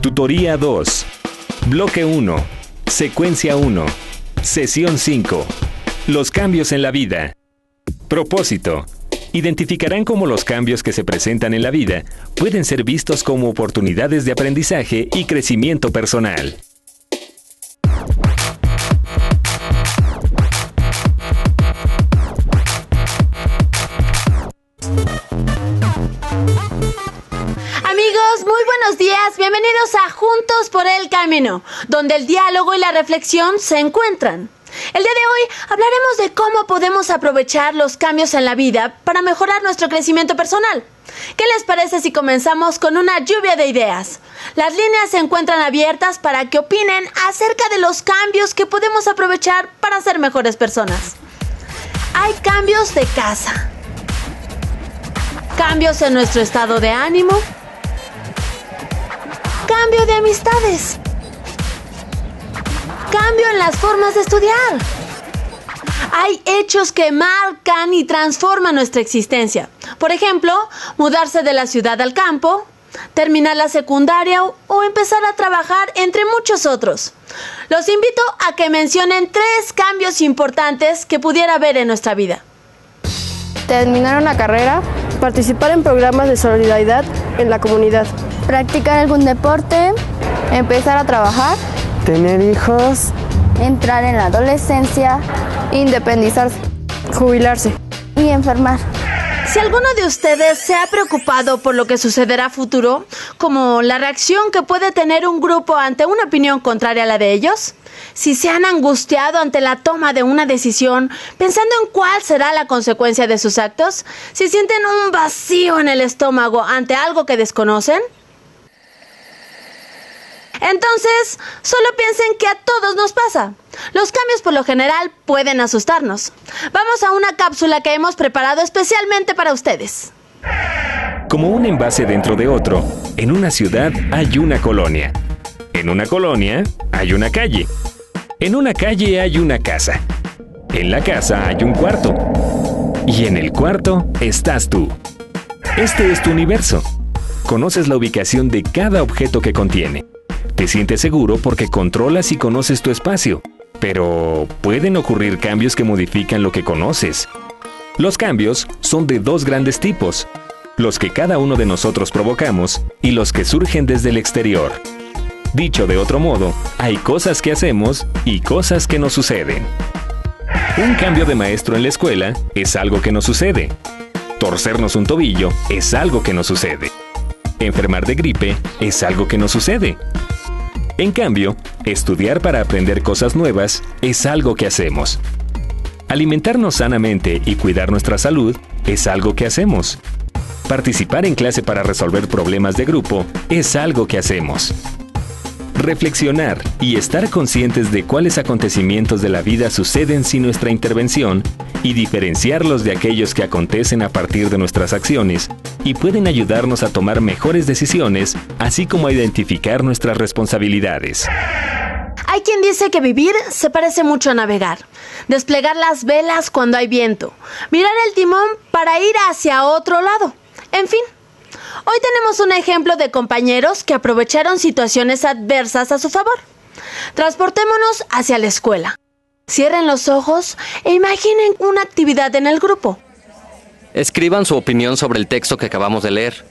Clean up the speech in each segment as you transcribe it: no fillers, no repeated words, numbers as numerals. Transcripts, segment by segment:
Tutoría 2. Bloque 1. Secuencia 1. Sesión 5. Los cambios en la vida. Propósito. Identificarán cómo los cambios que se presentan en la vida pueden ser vistos como oportunidades de aprendizaje y crecimiento personal. Amigos, muy buenos días. Bienvenidos a Juntos por el Camino, donde el diálogo y la reflexión se encuentran. El día de hoy hablaremos de cómo podemos aprovechar los cambios en la vida para mejorar nuestro crecimiento personal. ¿Qué les parece si comenzamos con una lluvia de ideas? Las líneas se encuentran abiertas para que opinen acerca de los cambios que podemos aprovechar para ser mejores personas. Hay cambios de casa, cambios en nuestro estado de ánimo, cambio de amistades, cambio en las formas de estudiar. Hay hechos que marcan y transforman nuestra existencia. Por ejemplo, mudarse de la ciudad al campo, terminar la secundaria o empezar a trabajar, entre muchos otros. Los invito a que mencionen 3 cambios importantes que pudiera haber en nuestra vida. Terminar una carrera, participar en programas de solidaridad en la comunidad, practicar algún deporte, empezar a trabajar, tener hijos, entrar en la adolescencia, independizarse, jubilarse y enfermar. Si alguno de ustedes se ha preocupado por lo que sucederá a futuro, como la reacción que puede tener un grupo ante una opinión contraria a la de ellos, si se han angustiado ante la toma de una decisión, pensando en cuál será la consecuencia de sus actos, si sienten un vacío en el estómago ante algo que desconocen, entonces, solo piensen que a todos nos pasa. Los cambios por lo general pueden asustarnos. Vamos a una cápsula que hemos preparado especialmente para ustedes. Como un envase dentro de otro, en una ciudad hay una colonia. En una colonia hay una calle. En una calle hay una casa. En la casa hay un cuarto. Y en el cuarto estás tú. Este es tu universo. Conoces la ubicación de cada objeto que contiene. Te sientes seguro porque controlas y conoces tu espacio. Pero pueden ocurrir cambios que modifican lo que conoces. Los cambios son de 2 grandes tipos: los que cada uno de nosotros provocamos y los que surgen desde el exterior. Dicho de otro modo, hay cosas que hacemos y cosas que nos suceden. Un cambio de maestro en la escuela es algo que nos sucede. Torcernos un tobillo es algo que nos sucede. Enfermar de gripe es algo que nos sucede. En cambio, estudiar para aprender cosas nuevas es algo que hacemos. Alimentarnos sanamente y cuidar nuestra salud es algo que hacemos. Participar en clase para resolver problemas de grupo es algo que hacemos. Reflexionar y estar conscientes de cuáles acontecimientos de la vida suceden sin nuestra intervención y diferenciarlos de aquellos que acontecen a partir de nuestras acciones y pueden ayudarnos a tomar mejores decisiones, así como a identificar nuestras responsabilidades. Hay quien dice que vivir se parece mucho a navegar, desplegar las velas cuando hay viento, mirar el timón para ir hacia otro lado, en fin. Hoy tenemos un ejemplo de compañeros que aprovecharon situaciones adversas a su favor. Transportémonos hacia la escuela. Cierren los ojos e imaginen una actividad en el grupo. Escriban su opinión sobre el texto que acabamos de leer.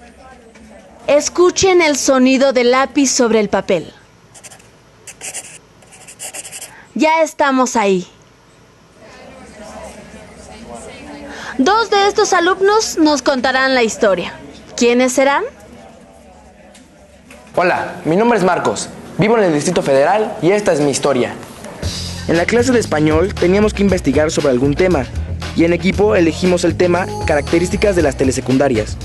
Escuchen el sonido del lápiz sobre el papel. Ya estamos ahí. 2 de estos alumnos nos contarán la historia. ¿Quiénes serán? Hola, mi nombre es Marcos. Vivo en el Distrito Federal y esta es mi historia. En la clase de español teníamos que investigar sobre algún tema y en equipo elegimos el tema características de las telesecundarias.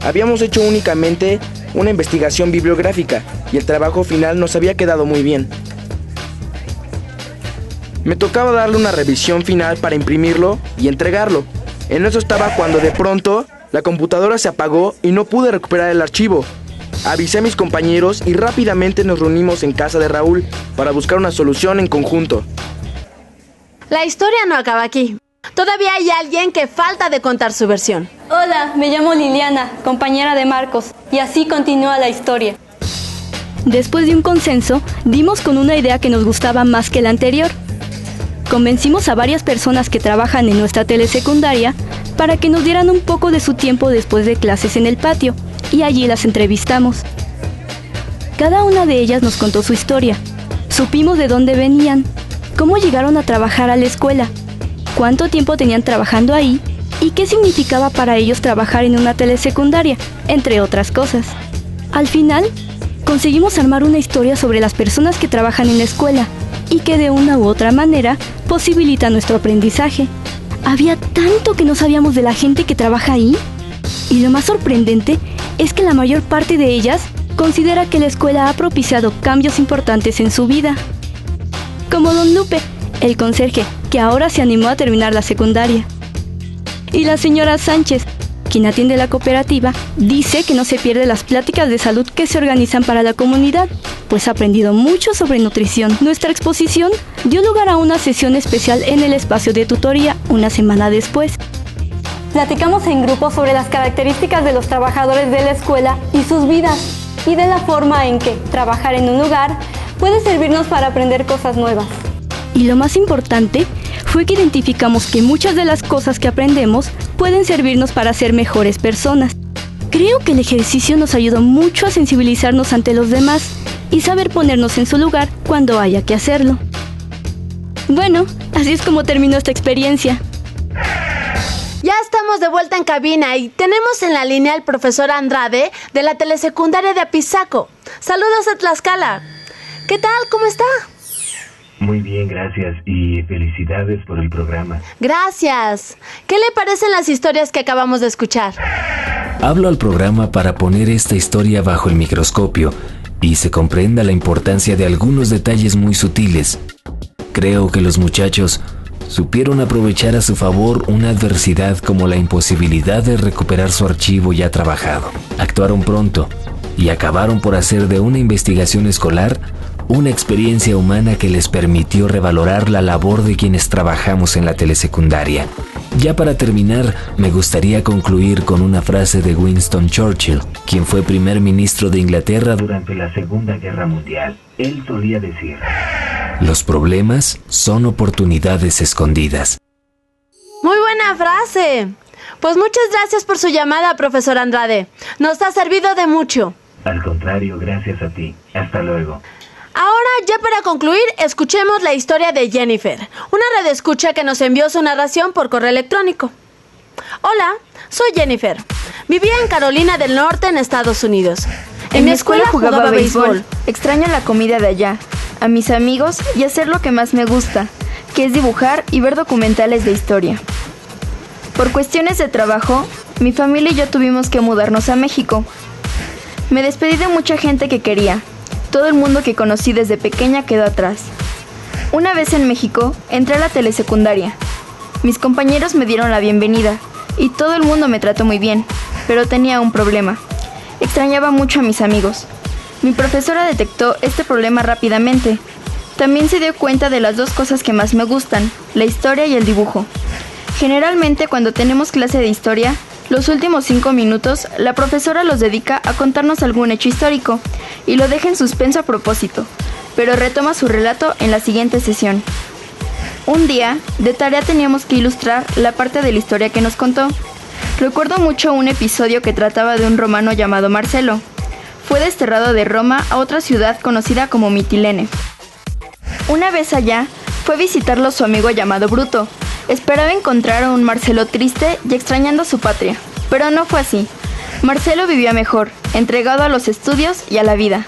Habíamos hecho únicamente una investigación bibliográfica y el trabajo final nos había quedado muy bien. Me tocaba darle una revisión final para imprimirlo y entregarlo. En eso estaba cuando de pronto la computadora se apagó y no pude recuperar el archivo. Avisé a mis compañeros y rápidamente nos reunimos en casa de Raúl para buscar una solución en conjunto. La historia no acaba aquí. Todavía hay alguien que falta de contar su versión. Hola, me llamo Liliana, compañera de Marcos, y así continúa la historia. Después de un consenso, dimos con una idea que nos gustaba más que la anterior. Convencimos a varias personas que trabajan en nuestra telesecundaria para que nos dieran un poco de su tiempo después de clases en el patio, y allí las entrevistamos. Cada una de ellas nos contó su historia. Supimos de dónde venían, cómo llegaron a trabajar a la escuela, cuánto tiempo tenían trabajando ahí y qué significaba para ellos trabajar en una telesecundaria, entre otras cosas. Al final, conseguimos armar una historia sobre las personas que trabajan en la escuela y que de una u otra manera posibilitan nuestro aprendizaje. Había tanto que no sabíamos de la gente que trabaja ahí. Y lo más sorprendente es que la mayor parte de ellas considera que la escuela ha propiciado cambios importantes en su vida. Como don Lupe, el conserje, que ahora se animó a terminar la secundaria. Y la señora Sánchez, quien atiende la cooperativa, dice que no se pierde las pláticas de salud que se organizan para la comunidad, pues ha aprendido mucho sobre nutrición. Nuestra exposición dio lugar a una sesión especial en el espacio de tutoría una semana después. Platicamos en grupo sobre las características de los trabajadores de la escuela y sus vidas, y de la forma en que trabajar en un lugar puede servirnos para aprender cosas nuevas. Y lo más importante fue que identificamos que muchas de las cosas que aprendemos pueden servirnos para ser mejores personas. Creo que el ejercicio nos ayudó mucho a sensibilizarnos ante los demás y saber ponernos en su lugar cuando haya que hacerlo. Bueno, así es como terminó esta experiencia. Ya estamos de vuelta en cabina y tenemos en la línea al profesor Andrade de la telesecundaria de Apizaco. Saludos a Tlaxcala. ¿Qué tal? ¿Cómo está? Muy bien, gracias y felicidades por el programa. Gracias. ¿Qué le parecen las historias que acabamos de escuchar? Hablo al programa para poner esta historia bajo el microscopio y se comprenda la importancia de algunos detalles muy sutiles. Creo que los muchachos supieron aprovechar a su favor una adversidad como la imposibilidad de recuperar su archivo ya trabajado. Actuaron pronto y acabaron por hacer de una investigación escolar una experiencia humana que les permitió revalorar la labor de quienes trabajamos en la telesecundaria. Ya para terminar, me gustaría concluir con una frase de Winston Churchill, quien fue primer ministro de Inglaterra durante la Segunda Guerra Mundial. Él solía decir: los problemas son oportunidades escondidas. Muy buena frase. Pues muchas gracias por su llamada, profesor Andrade. Nos ha servido de mucho. Al contrario, gracias a ti. Hasta luego. Ahora, ya para concluir, escuchemos la historia de Jennifer, una radioescucha que nos envió su narración por correo electrónico. Hola, soy Jennifer. Vivía en Carolina del Norte, en Estados Unidos. En mi escuela jugaba béisbol. Extraño la comida de allá, a mis amigos y hacer lo que más me gusta, que es dibujar y ver documentales de historia. Por cuestiones de trabajo, mi familia y yo tuvimos que mudarnos a México. Me despedí de mucha gente que quería. Todo el mundo que conocí desde pequeña quedó atrás. Una vez en México, entré a la telesecundaria. Mis compañeros me dieron la bienvenida y todo el mundo me trató muy bien, pero tenía un problema. Extrañaba mucho a mis amigos. Mi profesora detectó este problema rápidamente. También se dio cuenta de las dos cosas que más me gustan, la historia y el dibujo. Generalmente cuando tenemos clase de historia, los últimos 5 minutos, la profesora los dedica a contarnos algún hecho histórico y lo deja en suspenso a propósito, pero retoma su relato en la siguiente sesión. Un día, de tarea teníamos que ilustrar la parte de la historia que nos contó. Recuerdo mucho un episodio que trataba de un romano llamado Marcelo. Fue desterrado de Roma a otra ciudad conocida como Mitilene. Una vez allá, fue a visitarlo su amigo llamado Bruto. Esperaba encontrar a un Marcelo triste y extrañando a su patria, pero no fue así. Marcelo vivía mejor, entregado a los estudios y a la vida.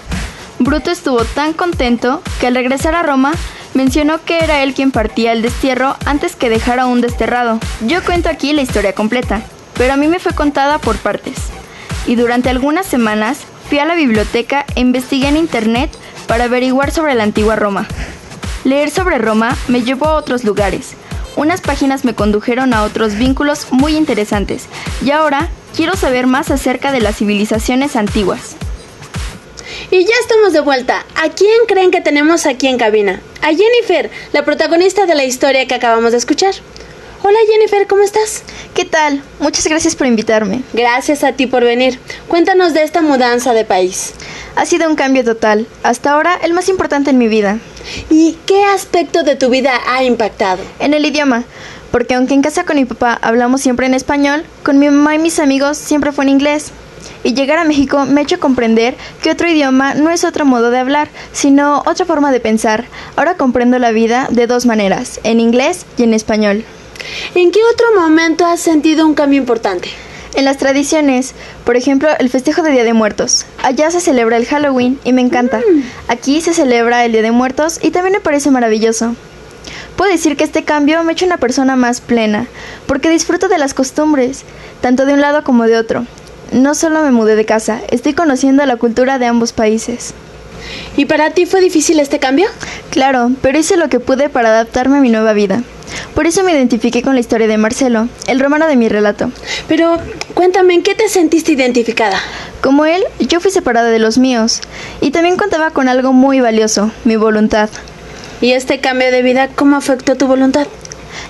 Bruto estuvo tan contento que al regresar a Roma, mencionó que era él quien partía el destierro antes que dejara a un desterrado. Yo cuento aquí la historia completa, pero a mí me fue contada por partes. Y durante algunas semanas fui a la biblioteca e investigué en internet para averiguar sobre la antigua Roma. Leer sobre Roma me llevó a otros lugares. Unas páginas me condujeron a otros vínculos muy interesantes y ahora quiero saber más acerca de las civilizaciones antiguas. Y ya estamos de vuelta. ¿A quién creen que tenemos aquí en cabina? A Jennifer, la protagonista de la historia que acabamos de escuchar. Hola Jennifer, ¿cómo estás? ¿Qué tal? Muchas gracias por invitarme. Gracias a ti por venir. Cuéntanos de esta mudanza de país. Ha sido un cambio total. Hasta ahora el más importante en mi vida. ¿Y qué aspecto de tu vida ha impactado? En el idioma. Porque aunque en casa con mi papá hablamos siempre en español, con mi mamá y mis amigos siempre fue en inglés. Y llegar a México me ha hecho comprender que otro idioma no es otro modo de hablar, sino otra forma de pensar. Ahora comprendo la vida de dos maneras, en inglés y en español. ¿En qué otro momento has sentido un cambio importante? En las tradiciones, por ejemplo, el festejo de Día de Muertos. Allá se celebra el Halloween y me encanta. Aquí se celebra el Día de Muertos y también me parece maravilloso. Puedo decir que este cambio me ha hecho una persona más plena, porque disfruto de las costumbres, tanto de un lado como de otro. No solo me mudé de casa, estoy conociendo la cultura de ambos países. ¿Y para ti fue difícil este cambio? Claro, pero hice lo que pude para adaptarme a mi nueva vida. Por eso me identifiqué con la historia de Marcelo, el romano de mi relato. Pero cuéntame, ¿en qué te sentiste identificada? Como él, yo fui separada de los míos, y también contaba con algo muy valioso, mi voluntad. ¿Y este cambio de vida cómo afectó tu voluntad?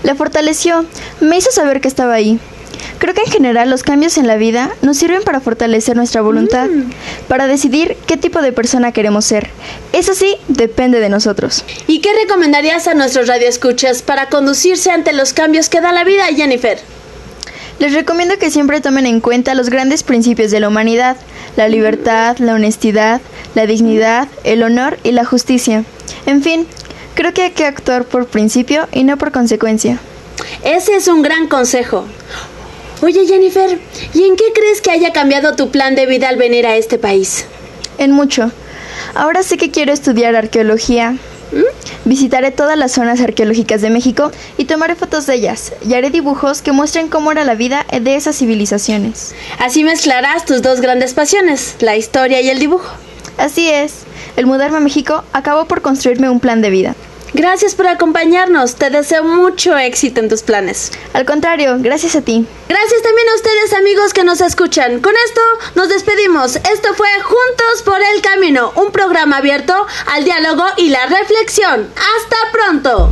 La fortaleció, me hizo saber que estaba ahí. Creo que en general los cambios en la vida nos sirven para fortalecer nuestra voluntad, para decidir qué tipo de persona queremos ser. Eso sí, depende de nosotros. ¿Y qué recomendarías a nuestros radioescuchas para conducirse ante los cambios que da la vida, Jennifer? Les recomiendo que siempre tomen en cuenta los grandes principios de la humanidad: la libertad, la honestidad, la dignidad, el honor y la justicia. En fin, creo que hay que actuar por principio y no por consecuencia. Ese es un gran consejo. Oye Jennifer, ¿y en qué crees que haya cambiado tu plan de vida al venir a este país? En mucho. Ahora sé que quiero estudiar arqueología. Visitaré todas las zonas arqueológicas de México y tomaré fotos de ellas, y haré dibujos que muestren cómo era la vida de esas civilizaciones. Así mezclarás tus dos grandes pasiones, la historia y el dibujo. Así es. El mudarme a México acabó por construirme un plan de vida. Gracias por acompañarnos. Te deseo mucho éxito en tus planes. Al contrario, gracias a ti. Gracias también a ustedes, amigos que nos escuchan. Con esto nos despedimos. Esto fue Juntos por el Camino, un programa abierto al diálogo y la reflexión. ¡Hasta pronto!